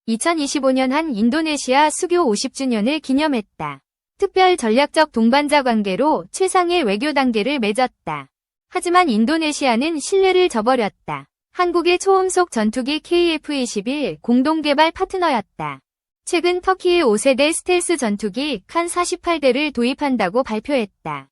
2025년 한 인도네시아 수교 50주년을 기념했다. 특별 전략적 동반자 관계로 최상의 외교 단계를 맺었다. 하지만 인도네시아는 신뢰를 저버렸다. 한국의 초음속 전투기 KF-21 공동개발 파트너였다. 최근 터키의 5세대 스텔스 전투기 칸 48대를 도입한다고 발표했다.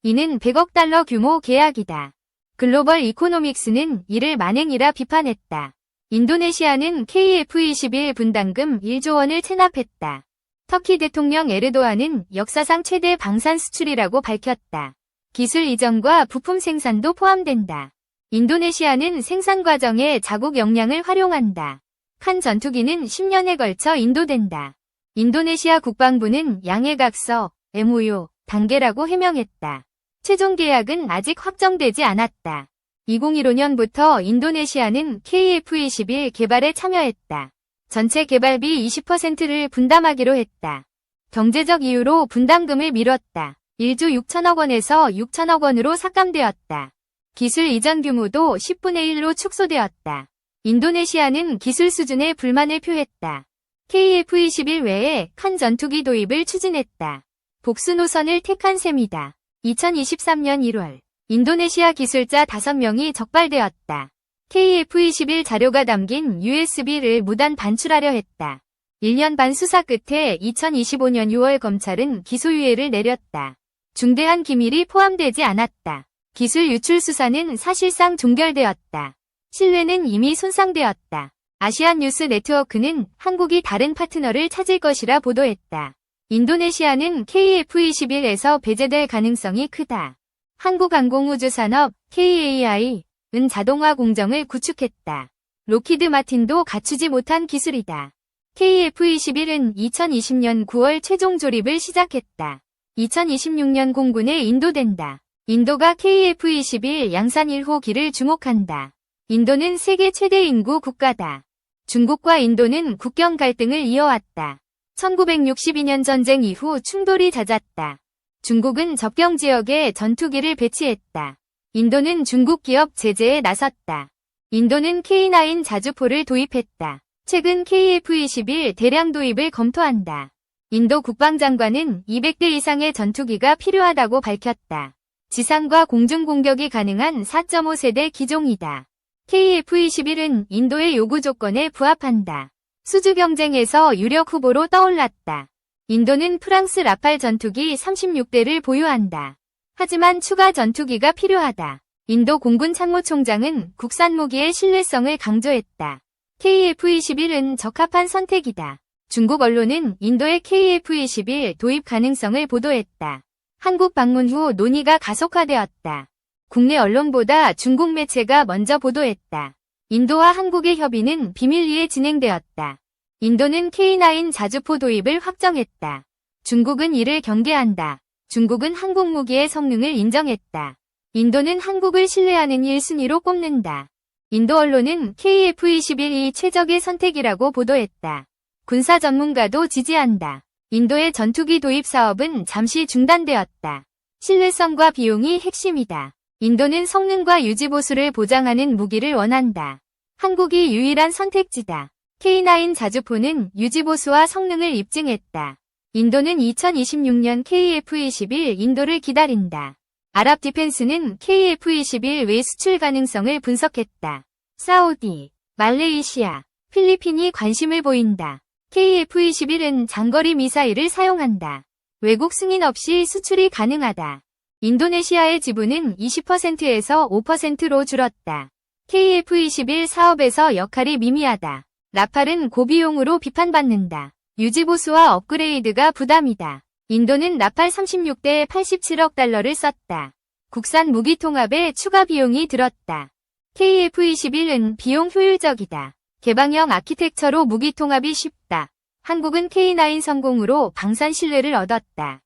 이는 100억 달러 규모 계약이다. 글로벌 이코노믹스는 이를 만행이라 비판했다. 인도네시아는 KF-21 분담금 1조 원을 체납했다. 터키 대통령 에르도안은 역사상 최대 방산 수출이라고 밝혔다. 기술 이전과 부품 생산도 포함된다. 인도네시아는 생산 과정에 자국 역량을 활용한다. 칸 전투기는 10년에 걸쳐 인도된다. 인도네시아 국방부는 양해각서, MOU, 단계라고 해명했다. 최종 계약은 아직 확정되지 않았다. 2015년부터 인도네시아는 KF-21 개발에 참여했다. 전체 개발비 20%를 분담하기로 했다. 경제적 이유로 분담금을 미뤘다. 1조 6천억 원에서 6천억 원으로 삭감되었다. 기술 이전 규모도 10분의 1로 축소되었다. 인도네시아는 기술 수준에 불만을 표했다. KF-21 외에 칸 전투기 도입을 추진했다. 복수 노선을 택한 셈이다. 2023년 1월 인도네시아 기술자 5명이 적발되었다. KF-21 자료가 담긴 USB를 무단 반출하려 했다. 1년 반 수사 끝에 2025년 6월 검찰은 기소유예를 내렸다. 중대한 기밀이 포함되지 않았다. 기술 유출 수사는 사실상 종결되었다. 신뢰는 이미 손상되었다. 아시안 뉴스 네트워크는 한국이 다른 파트너를 찾을 것이라 보도했다. 인도네시아는 KF-21에서 배제될 가능성이 크다. 한국항공우주산업 KAI은 자동화 공정을 구축했다. 로키드 마틴도 갖추지 못한 기술이다. KF-21은 2020년 9월 최종 조립을 시작했다. 2026년 공군에 인도된다. 인도가 KF-21 양산 1호기를 주목한다. 인도는 세계 최대 인구 국가다. 중국과 인도는 국경 갈등을 이어왔다. 1962년 전쟁 이후 충돌이 잦았다. 중국은 접경 지역에 전투기를 배치했다. 인도는 중국 기업 제재에 나섰다. 인도는 K9 자주포를 도입했다. 최근 KF-21 대량 도입을 검토한다. 인도 국방장관은 200대 이상의 전투기가 필요하다고 밝혔다. 지상과 공중 공격이 가능한 4.5세대 기종이다. KF-21은 인도의 요구 조건에 부합한다. 수주 경쟁에서 유력 후보로 떠올랐다. 인도는 프랑스 라팔 전투기 36대를 보유한다. 하지만 추가 전투기가 필요하다. 인도 공군 참모총장은 국산 무기의 신뢰성을 강조했다. KF-21은 적합한 선택이다. 중국 언론은 인도의 KF-21 도입 가능성을 보도했다. 한국 방문 후 논의가 가속화되었다. 국내 언론보다 중국 매체가 먼저 보도했다. 인도와 한국의 협의는 비밀리에 진행되었다. 인도는 K9 자주포 도입을 확정했다. 중국은 이를 경계한다. 중국은 한국 무기의 성능을 인정했다. 인도는 한국을 신뢰하는 1순위로 꼽는다. 인도 언론은 KF-21이 최적의 선택이라고 보도했다. 군사 전문가도 지지한다. 인도의 전투기 도입 사업은 잠시 중단되었다. 신뢰성과 비용이 핵심이다. 인도는 성능과 유지보수를 보장하는 무기를 원한다. 한국이 유일한 선택지다. K9 자주포는 유지보수와 성능을 입증했다. 인도는 2026년 KF-21 인도를 기다린다. 아랍 디펜스는 KF-21 외 수출 가능성을 분석했다. 사우디, 말레이시아, 필리핀이 관심을 보인다. KF-21은 장거리 미사일을 사용한다. 외국 승인 없이 수출이 가능하다. 인도네시아의 지분은 20%에서 5%로 줄었다. KF-21 사업에서 역할이 미미하다. 라팔은 고비용으로 비판받는다. 유지보수와 업그레이드가 부담이다. 인도는 라팔 36대에 87억 달러를 썼다. 국산 무기 통합에 추가 비용이 들었다. KF-21은 비용 효율적이다. 개방형 아키텍처로 무기 통합이 쉽다. 한국은 K9 성공으로 방산 신뢰를 얻었다.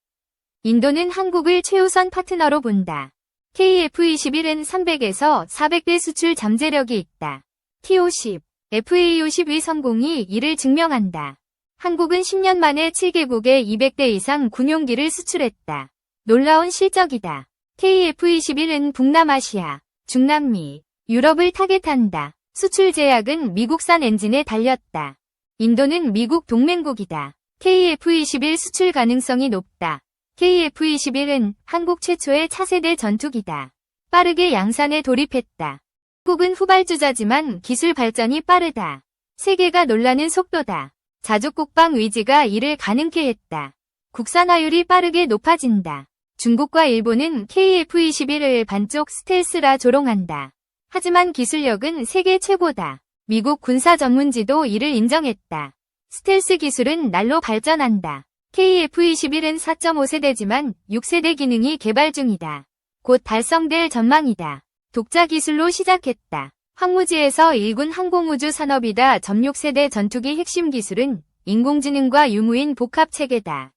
인도는 한국을 최우선 파트너로 본다. KF-21은 300에서 400대 수출 잠재력이 있다. T-50, FA-50의 성공이 이를 증명한다. 한국은 10년 만에 7개국에 200대 이상 군용기를 수출했다. 놀라운 실적이다. KF-21은 북남아시아, 중남미, 유럽을 타겟한다. 수출 제약은 미국산 엔진에 달렸다. 인도는 미국 동맹국이다. KF-21 수출 가능성이 높다. KF-21은 한국 최초의 차세대 전투기다. 빠르게 양산에 돌입했다. 한국은 후발주자지만 기술 발전이 빠르다. 세계가 놀라는 속도다. 자주국방 의지가 이를 가능케 했다. 국산화율이 빠르게 높아진다. 중국과 일본은 KF-21을 반쪽 스텔스라 조롱한다. 하지만 기술력은 세계 최고다. 미국 군사 전문지도 이를 인정했다. 스텔스 기술은 날로 발전한다. KF-21은 4.5세대지만 6세대 기능이 개발 중이다. 곧 달성될 전망이다. 독자 기술로 시작했다. 황무지에서 일군 항공우주 산업이다. 점6세대 전투기 핵심 기술은 인공지능과 유무인 복합체계다.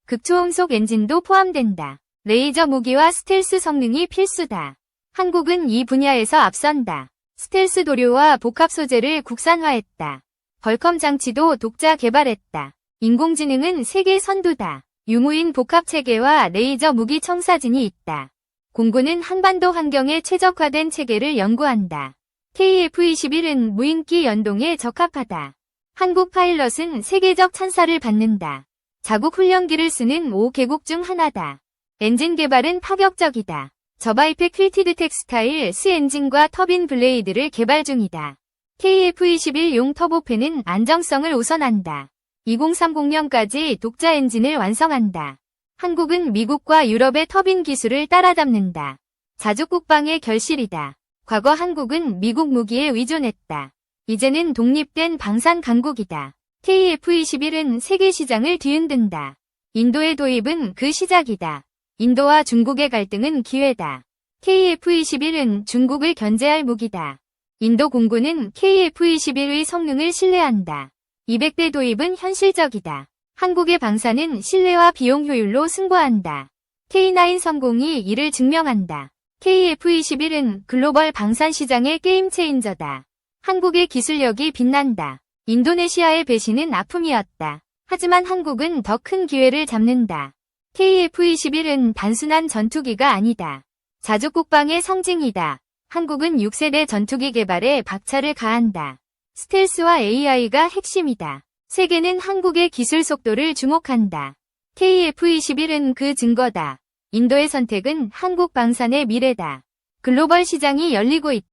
극초음속 엔진도 포함된다. 레이저 무기와 스텔스 성능이 필수다. 한국은 이 분야에서 앞선다. 스텔스 도료와 복합 소재를 국산화했다. 벌컴 장치도 독자 개발했다. 인공지능은 세계 선두다. 유무인 복합 체계와 레이저 무기 청사진이 있다. 공군은 한반도 환경에 최적화된 체계를 연구한다. KF-21은 무인기 연동에 적합하다. 한국 파일럿은 세계적 찬사를 받는다. 자국 훈련기를 쓰는 5개국 중 하나다. 엔진 개발은 파격적이다. 저바이팩 퀼티드 텍스타일 스 엔진과 터빈 블레이드를 개발 중이다. KF-21용 터보팬은 안정성을 우선한다. 2030년까지 독자 엔진을 완성한다. 한국은 미국과 유럽의 터빈 기술을 따라잡는다. 자주국방의 결실이다. 과거 한국은 미국 무기에 의존했다. 이제는 독립된 방산 강국이다. KF-21은 세계 시장을 뒤흔든다. 인도의 도입은 그 시작이다. 인도와 중국의 갈등은 기회다. KF-21은 중국을 견제할 무기다. 인도 공군은 KF-21의 성능을 신뢰한다. 200대 도입은 현실적이다. 한국의 방산은 신뢰와 비용 효율로 승부한다. K9 성공이 이를 증명한다. KF-21은 글로벌 방산 시장의 게임 체인저다. 한국의 기술력이 빛난다. 인도네시아의 배신은 아픔이었다. 하지만 한국은 더 큰 기회를 잡는다. KF-21은 단순한 전투기가 아니다. 자주국방의 상징이다. 한국은 6세대 전투기 개발에 박차를 가한다. 스텔스와 AI가 핵심이다. 세계는 한국의 기술 속도를 주목한다. KF-21은 그 증거다. 인도의 선택은 한국 방산의 미래다. 글로벌 시장이 열리고 있다.